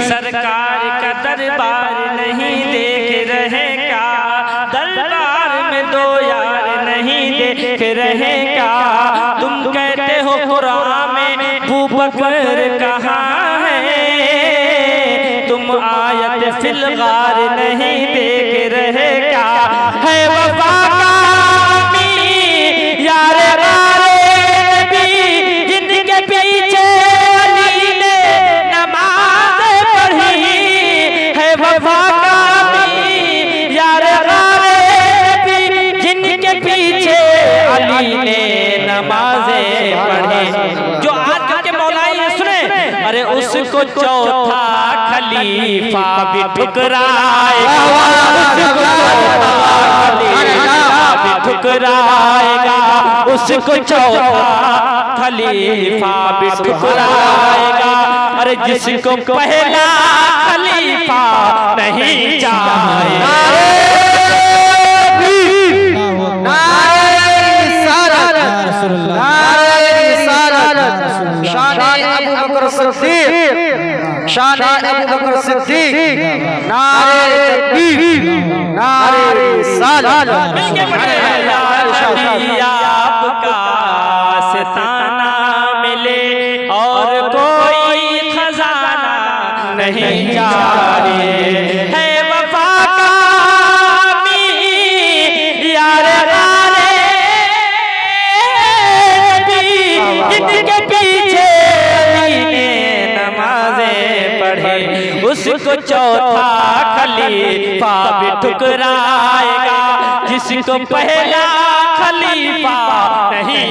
सरकार का दरबार नहीं देख रहे क्या? दरबार में दो यार नहीं देख रहे क्या? तुम कहते हो कुरान में अबू बकर कहाँ है, तुम आयत फिल गार नहीं देख रहे क्या? है वफा का यार जिनके पीछे अली ने नमाज पढ़ी, है वफा का यार जिनके पीछे अली ने नमाजें पढ़ी। जो आज के मौलाई सुने, अरे उसको चौथा खलीफा भी ठुकराएगा, उसको चौथा खलीफा भी ठुकराएगा। अरे जिसको पहला खलीफा नहीं चाहे, शान अबू बकर सिद्दीक, नारे तकबीर, नारे रिसालत। आपका सिताना मिले और कोई खजाना नहीं चाहे, है वफा का यार जिनके पीछे उसको चौथा खलीफा भी ठुकराएगा, जिसको पहला खलीफा नहीं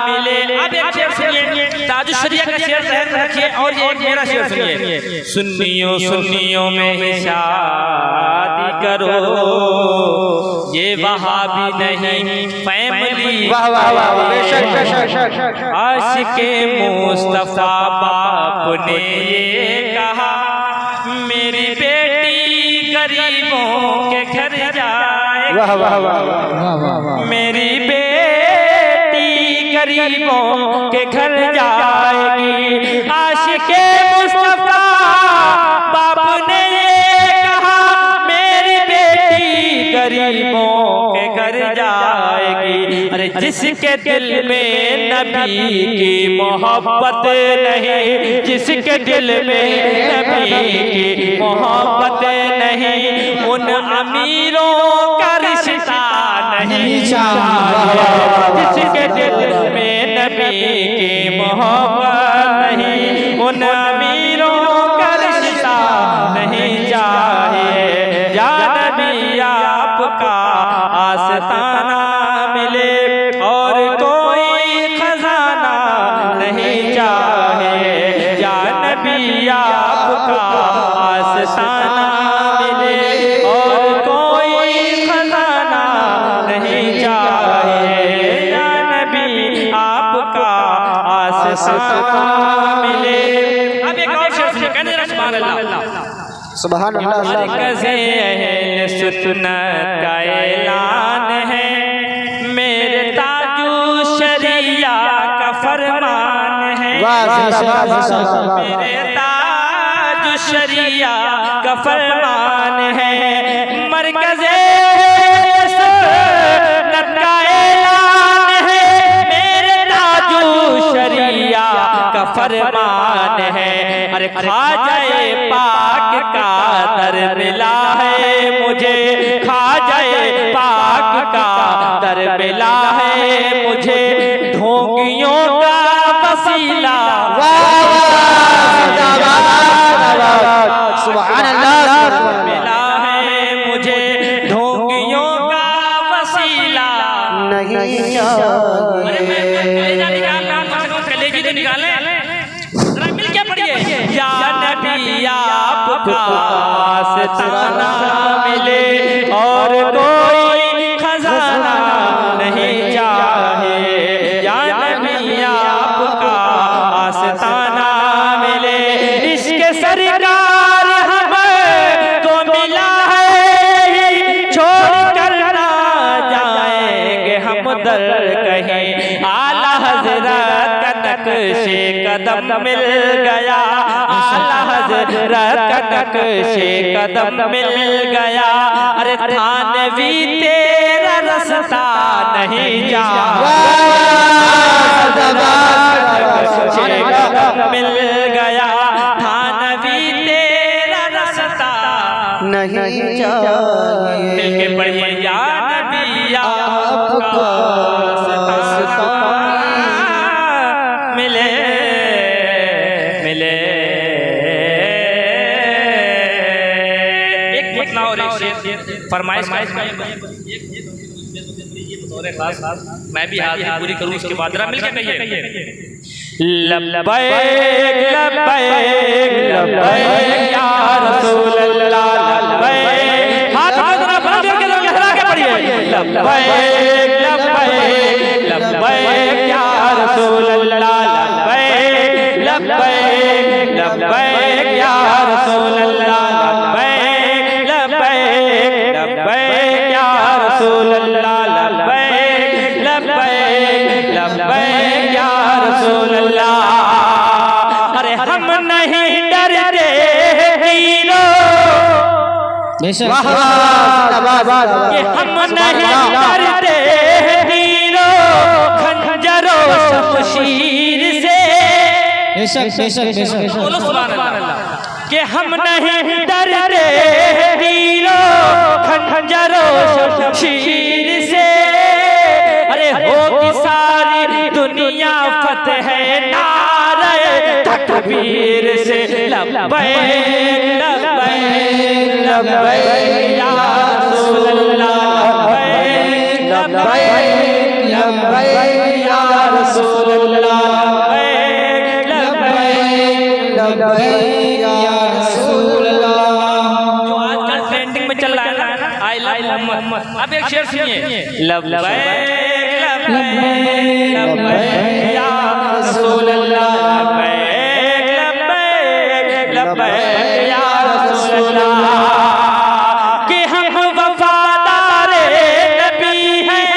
मिले। अब एक शेर सुनिए, ताजुश शरिया का शेर ज़हन रखिए, और ये मेरा शेर सुनिए। सुन्नियों सुन्नियों में शादी करो, ये वहाबी नहीं फैमिली। आशिके मुस्तफा बाप ने ये कहा, मेरी बेटी गरीबों के घर जाएगी, मेरी बेटी गरीबों के घर जाएगी। आशिके मुस्तफा बाप ने ये कहा, मेरी बेटी गरीबों के घर जाएगी। अरे जिसके दिल में नबी की मोहब्बत नहीं, जिसके दिल में नबी की मोहब्बत नहीं, उन अमीरों का रिश्ता नहीं चाहिए। जिसके दिल में नबी की मोहब्बत नहीं, उन अमीरों का रिश्ता नहीं चाहिए। या नबी आपका आस्ताना मिले और कोई खजाना नहीं चाहे, या नबी आपका आस्ताना मिले और कोई खजाना नहीं चाहे, या नबी आपका आस्ताना मिले। अब एक और शेर सुनिए, कहने लगा सुभान अल्लाह, सुभान अल्लाह। मरकज़े अहले सुन्नत का ऐलान है, मेरे ताजु शरिया का फरमान है, मेरे ताजु शरिया का फरमान है। मरकज़े सुन्नत का ऐलान है, मेरे ताजु शरिया का फरमान है। अरे ख्वाजाए पाक का दर मिला है मुझे, ख्वाजाए पाक का दर मिला है मुझे, ढोंगियों का वसीला। सुभान अल्लाह। मिला है मुझे, ढोंगियों का वसीला नहीं कलेजी निकाले, जरा मिल के पढ़िए। या नबी आपका आस्ताना मिले और कोई खजाना नहीं चाहे, या नबी आपका आस्ताना मिले। इसके सरकार हमको मिला है, छोड़ कर ना जाएंगे हम दर कहीं। आला हज़रत नक्शे कदम मिल गया, आला हज़रत का नक्शे कदम मिल गया। अरे थानवी तेरा रास्ता नहीं जाना, नक्शे कदम मिल गया, थानवी तेरा रास्ता नहीं जाए। दिल के पढ़िए या नबी आपका रास्ता मिले मिले। एक घटना और एक शेर फरमाइश मैं भी हाजिरी पूरी करूं, उसके बाद जरा मिलकर कहिए लब्बैक लब्बैक लब्बैक या रसूल अल्लाह, लब्बैक हाथ जरा बंद करके लहरा के पढ़िए लब्बैक लब्बैक लब्बैक या रसूल अल्लाह, लब्बैक लब्बैक लब्बैक या रसूल अल्लाह, लब्बैक लब्बैक लब्बैक या रसूल अल्लाह, लब्बैक लब्बैक लब्बैक या रसूल अल्लाह। अरे हम नहीं डरते हीरो, कि हम नहीं डरते हीरो खंजरों शमशीर से, बोलो सुभान अल्लाह, कि हम नहीं डरते हीरो खंजरों शमशीर से। अरे होगी सारी दुनिया फतेह नारे तकबीर से, लब्बैक लब्बैक लब्बैक या रसूल अल्लाह, लब्बैक लब्बैक लब्बैक या रसूल अल्लाह, लब्बैक लब्बैक लब्बैक या रसूल अल्लाह। जो आजकल ट्रेंडिंग में चल रहा है ना, आई लव मोहम्मद। अब एक शेर सुनिए लब्बैक लब्बैक लब्बैक या रसूल अल्लाह, लब्बैक लब्बैक लब्बैक या रसूल अल्लाह। कि हम वफादार नबी हैं,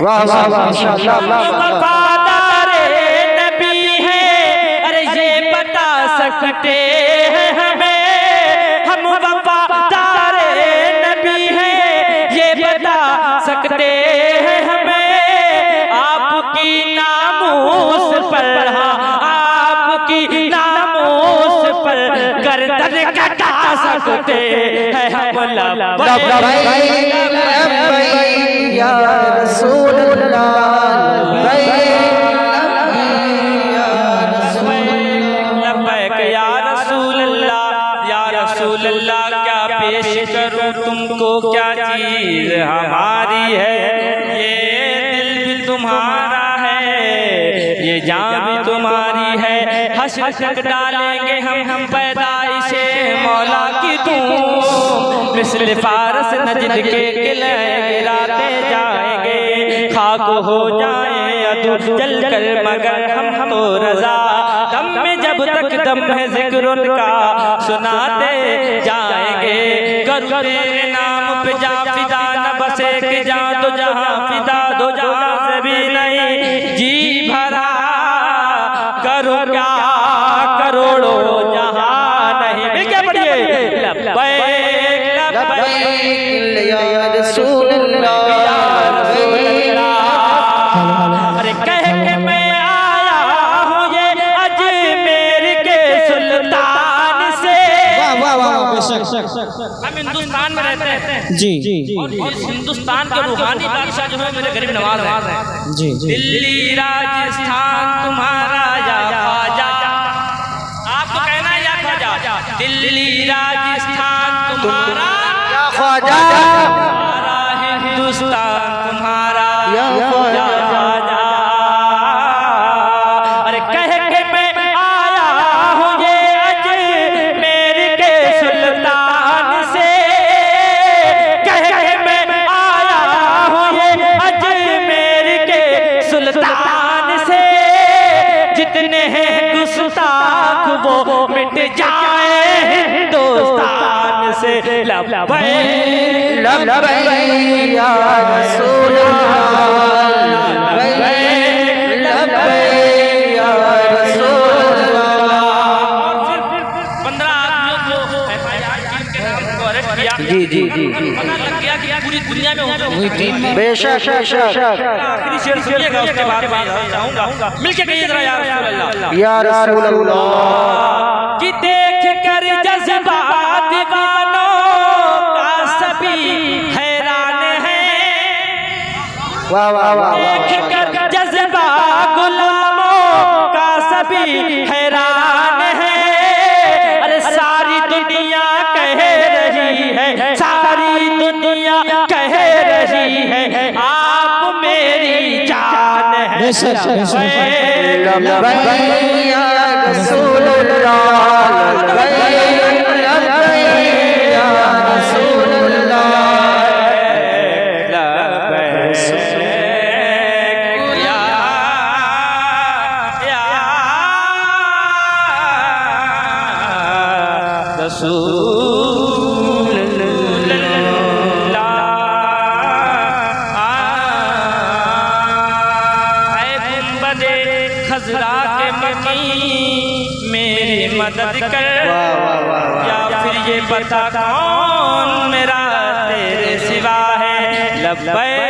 वाह वाह वाह माशाअल्लाह, वफादार नबी हैं। अरे ये बता सकते हैं हमें, हम वफादार नबी हैं, ये बता सकते हैं हमें। आपकी नामूस पर, आपकी नामूस पर गर्दन कटा सकते हैं हम, लब्बैक या रसूल अल्लाह, लब्बैक या रसूल अल्लाह, या रसूल अल्लाह। क्या पेश करूं तुमको, क्या चीज हमारी है, ये दिल भी तुम्हारा है, ये जान भी तुम्हारी है। हश्र तक डालेंगे हम पैदाइशे मौला की तुम, मिस्र फारस नजद के किले गिराते जाएंगे, खाक हो जाए अदू जल कर मगर हम तो रजा, दम में जब तक दम है जिक्र उनका सुनाते जाएंगे। करूं तेरे नाम पे जा फिदा, न बसे कि जा तो जहां फिदा, दो जहां से भी नहीं जी भरा, करूं क्या करोड़ों जहां नहीं। मिल क्या पढ़िए लब्बैक लब्बैक या रसूल अल्लाह। अरे कह के मैं आया हूँ ये अजमेर के सुल्तान से। हम हिंदुस्तान में रहते हैं जी और इस हिंदुस्तान के रूहानी बादशाह जो है मेरे गरीब नवाज हैं। जी दिल्ली राजस्थान तुम्हारा या ख्वाजा, आपको कहना है या ख्वाजा, दिल्ली राजस्थान तुम्हारा या ख्वाजा, हमारा हिंदुस्तान तुम्हारा या ख्वाजा। अरे कह के मैं आया हूँ ये अजमेर के सुल्तान से, कह के मैं आया हूँ ये अजमेर के सुल्तान से। जितने हैं गुस्ताख वो मिट जाए हिंदुस्तान से, लब्बैक लब्बैक या रसूल अल्लाह, लब्बैक लब्बैक पता लग गया कि पूरी दुनिया में हुई थी। बेशक बेशक। आखिरी शेर सुनिएगा, उसके बाद मैं जाऊंगा। मिलके कहिए जरा या रसूल अल्लाह, या रसूल अल्लाह। कि देख कर जज्बात दीवानों का सभी हैरान है। वाह वाह वाह। देख कर जज्बा गुलामों का सभी हैरान है। अरे सारी दुनिया कह रही है, सारी दुनिया कह रही है, आप मेरी जान है। लब्बैक या रसूल अल्लाह, लब्बैक लब्बैक या रसूल अल्लाह, रसूल अल्लाह। ऐ गुंबदे खजरा के मकी मेरी मदद कर, या फिर ये बता कौन मेरा तेरे सिवा है। लब्बैक